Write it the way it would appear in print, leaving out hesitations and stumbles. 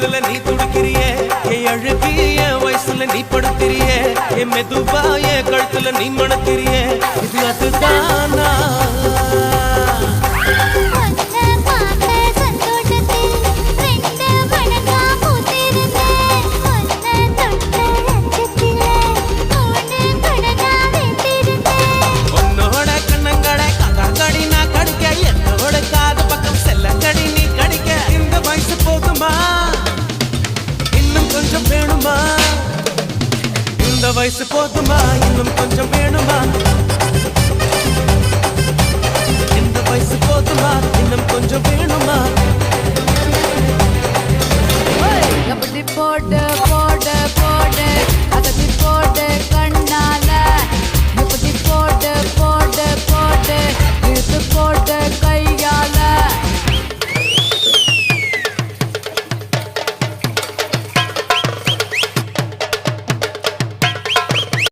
பொழுதுல நீ துடிக்கிறியே என் அழுகி என் வயசுல நீ படுத்திரியே என் மெதுவா என் கழுத்துல நீ மணக்கிறியே இது அதுதானா இந்த வயசு போதுமா இன்னும் கொஞ்சம் வேணுமா இந்த வயசு போதுமா இன்னும் கொஞ்சம் வேணுமா